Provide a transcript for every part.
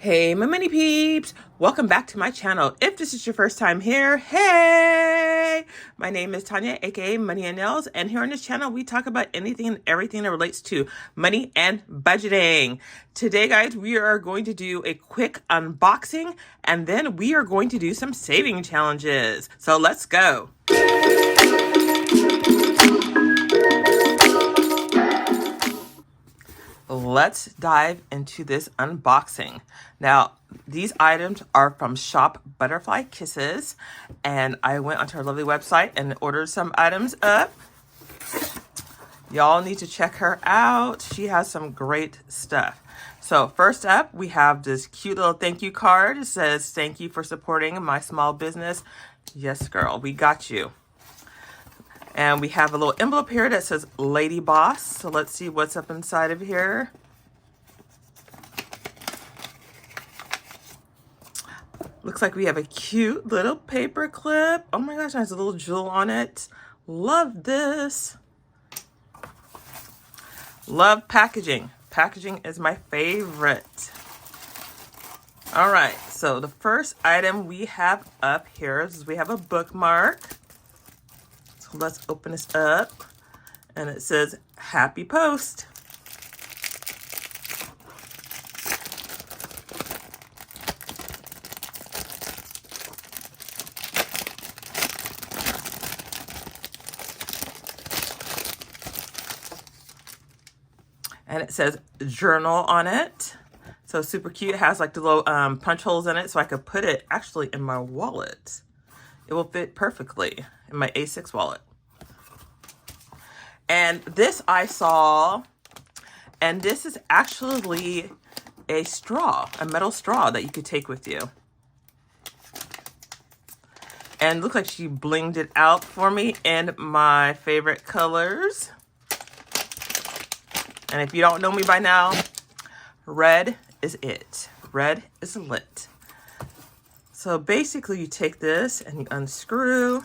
Hey, my mini peeps! Welcome back to my channel. If this is your first time here, hey! My name is Tanya, aka Money and Nails, and here on this channel, we talk about anything and everything that relates to money and budgeting. Today, guys, we are going to do a quick unboxing, and then we are going to do some saving challenges. So let's go. Let's dive into this unboxing. Now, these items are from Shop Butterfly Kisses, and I went onto her lovely website and ordered some items up. Y'all need to check her out. She has some great stuff. So first up, we have this cute little thank you card. It says, "Thank you for supporting my small business." Yes, girl, we got you. And we have a little envelope here that says Lady Boss. So let's see what's up inside of here. Looks like we have a cute little paper clip. Oh my gosh, it has a little jewel on it. Love this. Love packaging. Packaging is my favorite. All right, so the first item we have up here is we have a bookmark. So let's open this up, and it says Happy Post. And it says journal on it. So super cute. It has like the little punch holes in it, so I could put it actually in my wallet. It will fit perfectly in my A6 wallet. And this I saw, and this is actually a straw, a metal straw that you could take with you. And it looks like she blinged it out for me in my favorite colors. And if you don't know me by now, red is it. Red is lit. So basically you take this and you unscrew.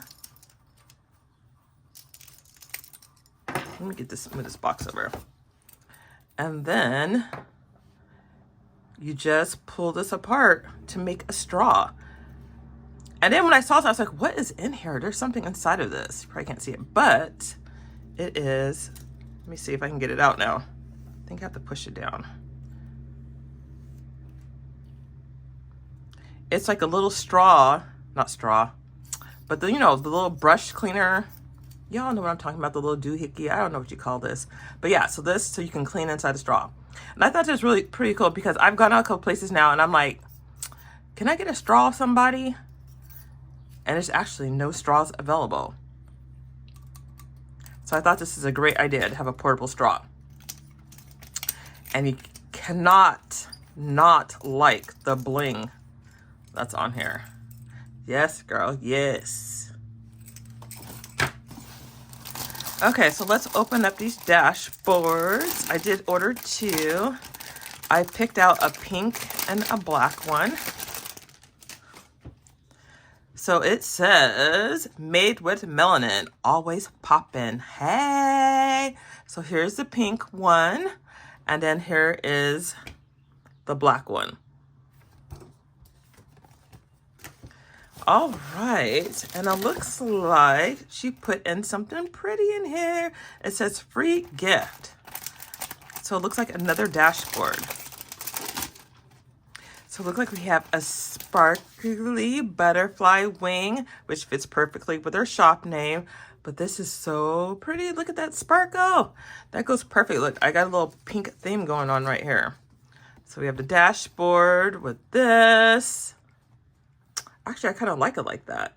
Let me get this, move this box over. And then you just pull this apart to make a straw. And then when I saw this, I was like, what is in here? There's something inside of this. You probably can't see it, but it is, let me see if I can get it out now. I think I have to push it down. It's like a little straw, not straw, but the, you know, the little brush cleaner. Y'all know what I'm talking about, the little doohickey. I don't know what you call this. But yeah, so this, so you can clean inside the straw. And I thought this was really pretty cool because I've gone out a couple places now and I'm like, can I get a straw of somebody? And there's actually no straws available. So I thought this is a great idea to have a portable straw. And you cannot not like the bling that's on here. Yes, girl, yes. Okay, so let's open up these dashboards. I did order two. I picked out a pink and a black one. So it says, made with melanin, always poppin'. Hey! So here's the pink one. And then here is the black one. All right, and it looks like she put in something pretty in here. It says free gift. So it looks like another dashboard. So it looks like we have a sparkly butterfly wing, which fits perfectly with her shop name. But this is so pretty. Look at that sparkle. That goes perfect. Look, I got a little pink theme going on right here. So we have the dashboard with this. Actually, I kind of like it like that.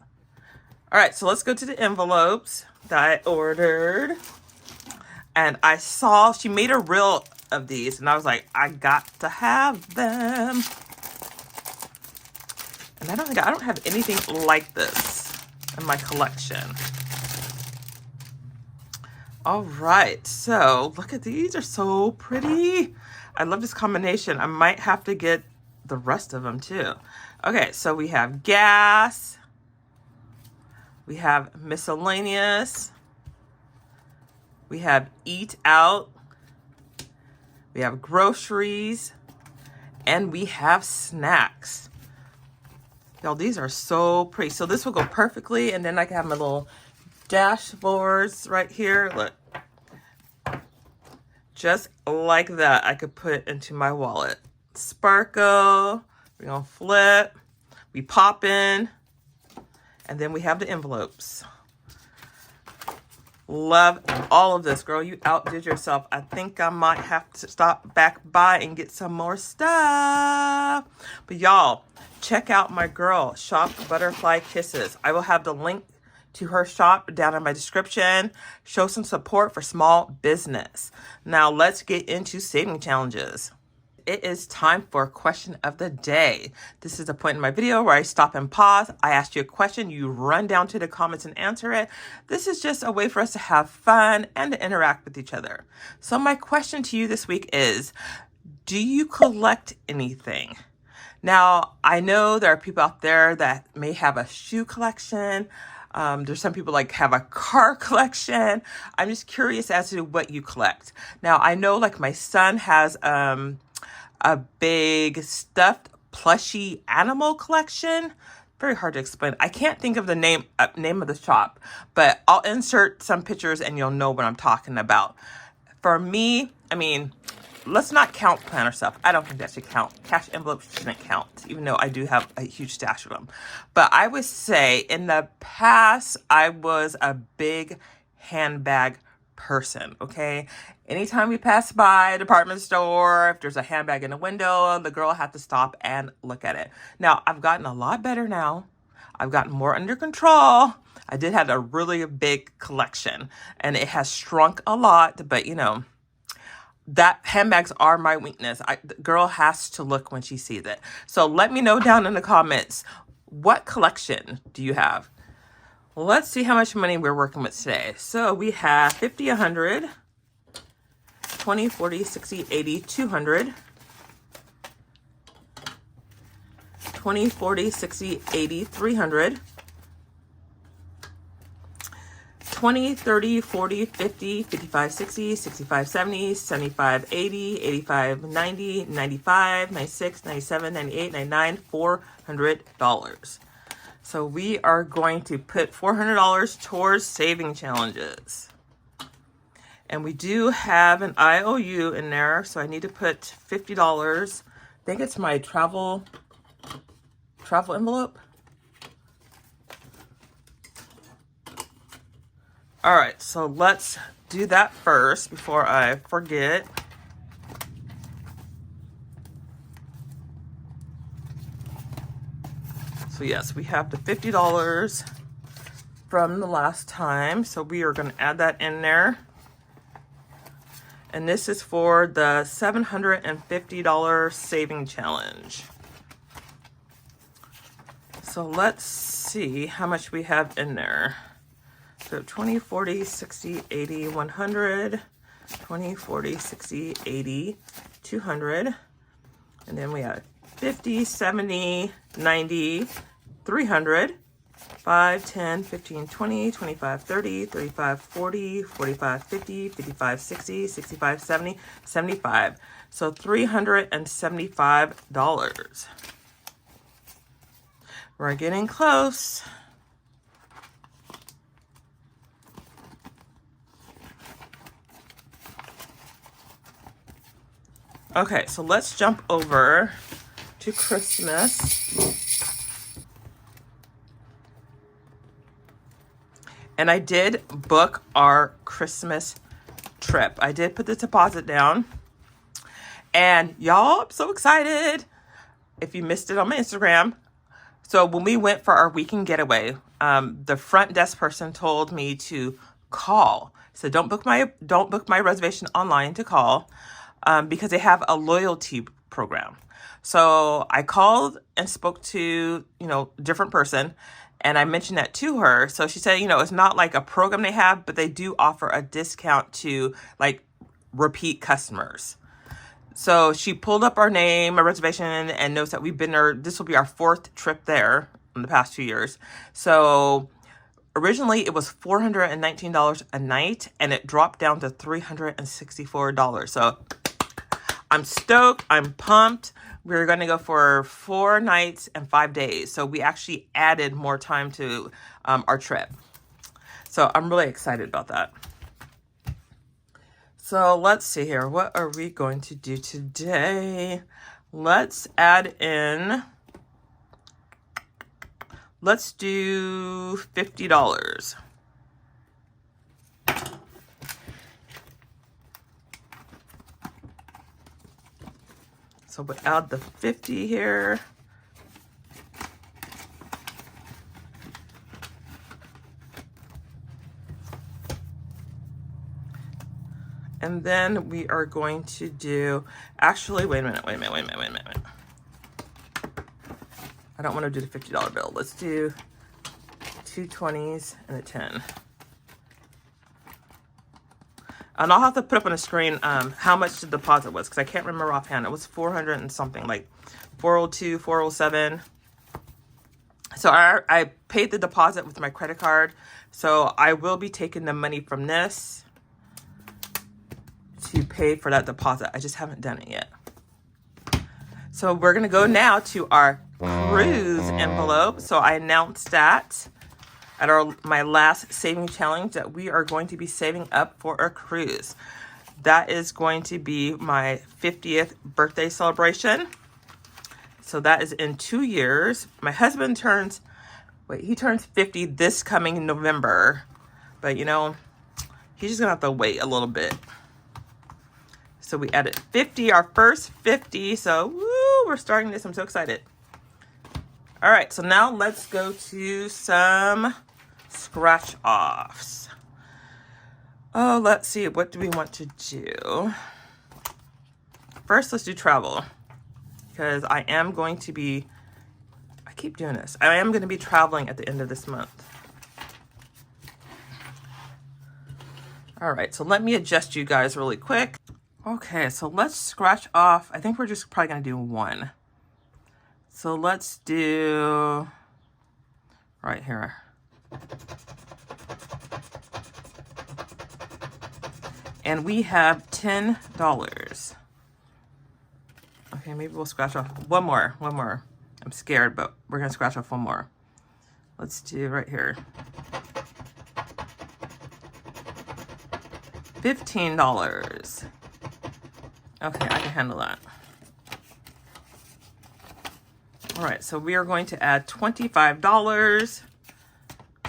All right, so let's go to the envelopes that I ordered. And I saw she made a reel of these, and I was like, I got to have them. And I don't have anything like this in my collection. All right, so look at these, are so pretty. I love this combination. I might have to get the rest of them too. Okay, so we have gas, we have miscellaneous, we have eat out, we have groceries, And we have snacks. Y'all, these are so pretty. So this will go perfectly. And then I can have my little dashboards right here. Look. Just like that, I could put into my wallet. Sparkle. We're going to flip. We pop in. And then we have the envelopes. Love all of this, girl. You outdid yourself. I think I might have to stop back by and get some more stuff. But y'all, check out my girl, Shop Butterfly Kisses. I will have the link to her shop down in my description. Show some support for small business. Now let's get into saving challenges. It is time for question of the day. This is the point in my video where I stop and pause. I ask you a question, you run down to the comments and answer it. This is just a way for us to have fun and to interact with each other. So my question to you this week is, do you collect anything? Now, I know there are people out there that may have a shoe collection. There's some people like have a car collection. I'm just curious as to what you collect. Now, I know like my son has a big stuffed plushy animal collection. Very hard to explain. I can't think of the name of the shop, but I'll insert some pictures and you'll know what I'm talking about. For me, I mean, let's not count planner stuff. I don't think that should count. Cash envelopes shouldn't count, even though I do have a huge stash of them. But I would say in the past, I was a big handbag person, okay? Anytime we pass by a department store, if there's a handbag in the window, the girl had to stop and look at it. Now, I've gotten a lot better now. I've gotten more under control. I did have a really big collection, and it has shrunk a lot, but you know, that handbags are my weakness. The girl has to look when she sees it. So let me know down in the comments, what collection do you have? Let's see how much money we're working with today. So we have 50, 100, 20, 40, 60, 80, 200, 20, 40, 60, 80, 300, 20, 30, 40, 50, 55, 60, 65, 70, 75, 80, 85, 90, 95, 96, 97, 98, 99, $400. So we are going to put $400 towards saving challenges. And we do have an IOU in there, so I need to put $50. I think it's my travel envelope. All right, so let's do that first before I forget. So yes, we have the $50 from the last time. So we are going to add that in there. And this is for the $750 saving challenge. So let's see how much we have in there. So 20, 40, 60, 80, 100, 20, 40, 60, 80, 200. And then we have 50, 70, 90, 300, 5, 10, 15, 20, 25, 30, 35, 40, 45, 50, 55, 60, 65, 70, 75. So $375. We're getting close. Okay, so let's jump over to Christmas. And I did book our Christmas trip. I did put the deposit down. And y'all, I'm so excited. If you missed it on my Instagram. So when we went for our weekend getaway, the front desk person told me to call. So don't book my reservation online, to call. Because they have a loyalty program. So I called and spoke to, different person, and I mentioned that to her. So she said, it's not like a program they have, but they do offer a discount to like repeat customers. So she pulled up our name, our reservation, and knows that we've been there. This will be our 4th trip there in the past 2 years. So originally it was $419 a night, and it dropped down to $364. So I'm stoked. I'm pumped. we were going to go for 4 nights and 5 days. So we actually added more time to our trip. So I'm really excited about that. So let's see here. What are we going to do today? Let's add in, let's do $50. So we add the 50 here. And then we are going to do, actually, wait a minute. I don't want to do the $50 bill. Let's do 2 20s and a 10. And I'll have to put up on the screen how much the deposit was, because I can't remember offhand. It was 400 and something, like 402, 407. So I paid the deposit with my credit card. So I will be taking the money from this to pay for that deposit. I just haven't done it yet. So we're gonna go now to our cruise envelope. So I announced that at my last saving challenge that we are going to be saving up for a cruise. That is going to be my 50th birthday celebration. So that is in 2 years. My husband turns 50 this coming November. But you know, he's just gonna have to wait a little bit. So we added 50, our first 50. So woo, we're starting this. I'm so excited. All right, so now let's go to some scratch offs. Oh, let's see. What do we want to do? First, let's do travel. Because I am going to be, I keep doing this. I am going to be traveling at the end of this month. All right, so let me adjust you guys really quick. Okay, so let's scratch off. I think we're just probably going to do one. So let's do right here. And we have $10. Okay, maybe we'll scratch off one more. I'm scared, but we're going to scratch off one more. Let's do right here. $15. Okay, I can handle that. All right, so we are going to add $25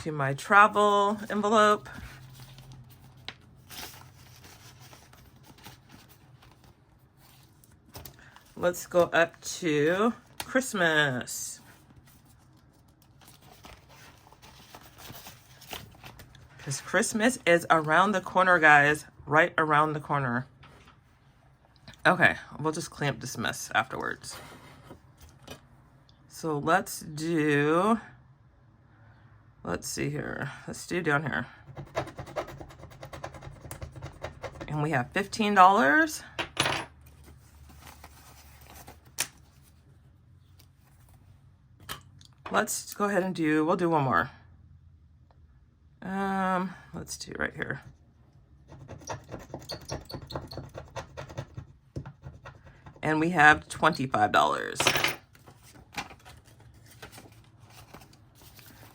to my travel envelope. Let's go up to Christmas. Because Christmas is around the corner, guys. Right around the corner. Okay, we'll just clean up this mess afterwards. So let's see here. Let's do down here. And we have $15. Let's go ahead and we'll do one more. Let's do right here. And we have $25.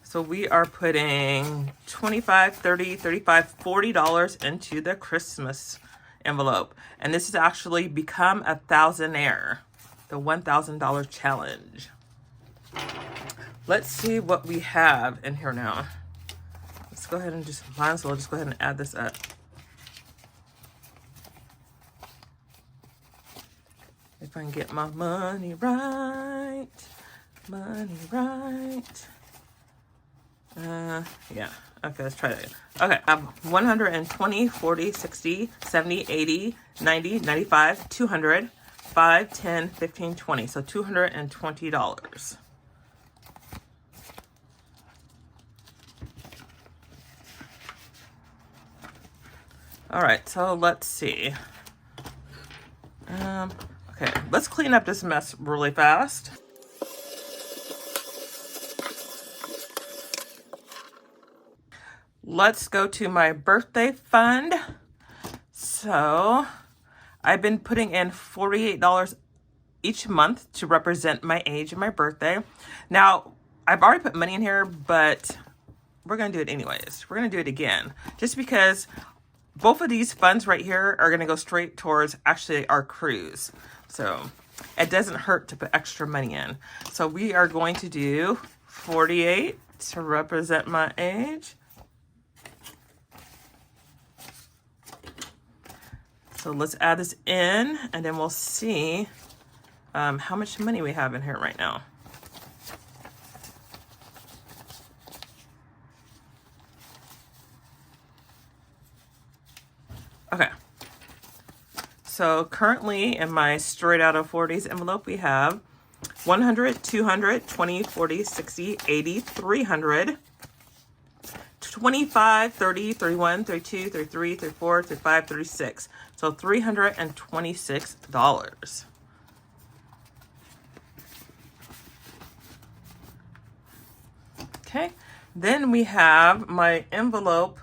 So we are putting $25, $30, $35, $40 into the Christmas envelope. And this has actually become a thousandaire, the $1,000 challenge. Let's see what we have in here now. Let's go ahead and might as well just go ahead and add this up. If I can get my money right. Yeah. Okay, let's try that. Okay, I have 120, 40, 60, 70, 80, 90, 95, 200, 5, 10, 15, 20. So $220. All right, so let's see. Okay, let's clean up this mess really fast. Let's go to my birthday fund. So I've been putting in $48 each month to represent my age and my birthday. Now, I've already put money in here, but we're going to do it anyways. We're going to do it again, just because both of these funds right here are going to go straight towards actually our cruise. So it doesn't hurt to put extra money in. So we are going to do 48 to represent my age. So let's add this in, and then we'll see how much money we have in here right now. Okay. So currently in my straight out of 40s envelope, we have 100, 200, 20, 40, 60, 80, 300, 25, 30, 31, 32, 33, 34, 35, 36. So $326. Okay, then we have my envelope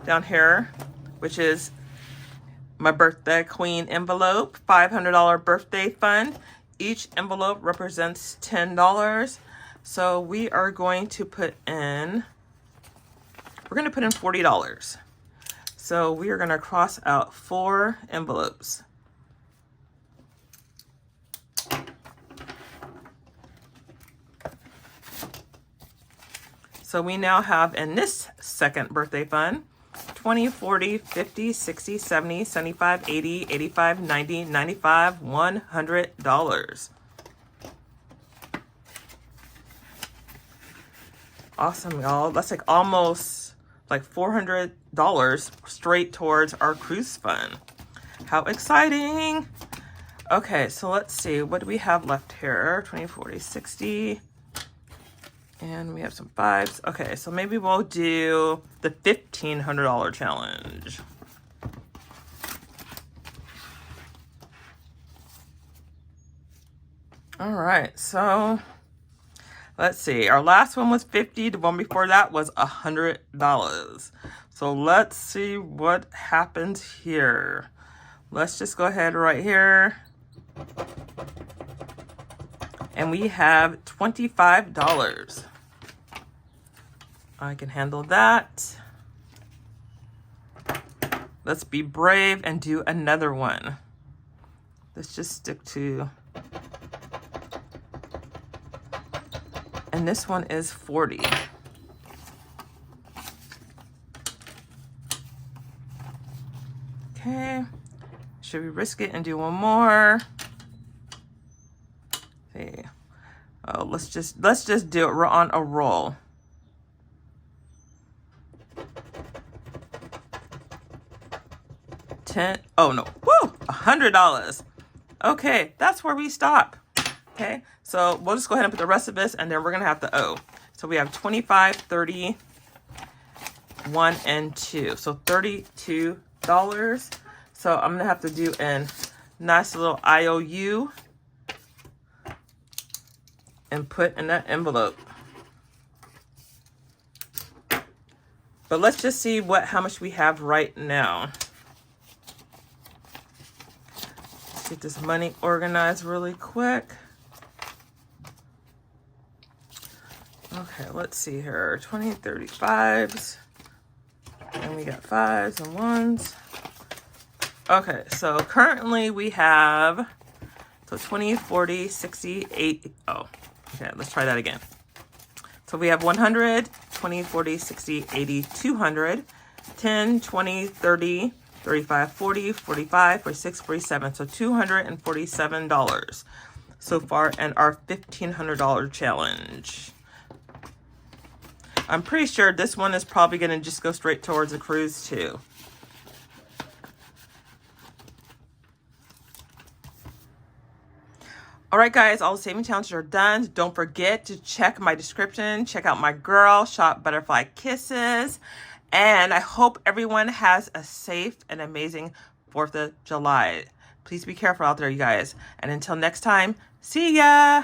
down here, which is my birthday queen envelope, $500 birthday fund. Each envelope represents $10. So we are going to put in, we're going to put in $40. So we are going to cross out 4 envelopes. So we now have in this second birthday fund, 20, 40, 50, 60, 70, 75, 80, 85, 90, 95, $100. Awesome, y'all. That's like almost like $400 straight towards our cruise fund. How exciting. Okay, so let's see. What do we have left here? 20, 40, 60. And we have some 5s. Okay, so maybe we'll do the $1,500 challenge. All right, so let's see. Our last one was 50. The one before that was $100. So let's see what happens here. Let's just go ahead right here. And we have $25. I can handle that. Let's be brave and do another one. Let's just stick to, and this one is 40. Okay, should we risk it and do one more? Okay. Oh, let's just do it. We're on a roll. Oh no, woo, $100. Okay, that's where we stop. Okay, so we'll just go ahead and put the rest of this, and then we're gonna have to owe. So we have 25, 30, 1, and 2. So $32. So I'm gonna have to do a nice little IOU and put in that envelope. But let's just see how much we have right now. Let's get this money organized really quick. Okay, let's see here. 20, 35s. And we got 5s and 1s. Okay, so currently we have 20, 40, 60, 80. Oh, okay, let's try that again. So we have 100, 20, 40, 60, 80, 200, 10, 20, 30, 35, 40, 45, 46, 47. So $247 so far in our $1,500 challenge. I'm pretty sure this one is probably going to just go straight towards the cruise too. All right, guys, all the saving challenges are done. Don't forget to check my description. Check out my girl, Shop Butterfly Kisses. And I hope everyone has a safe and amazing 4th of July. Please be careful out there, you guys. And until next time, see ya.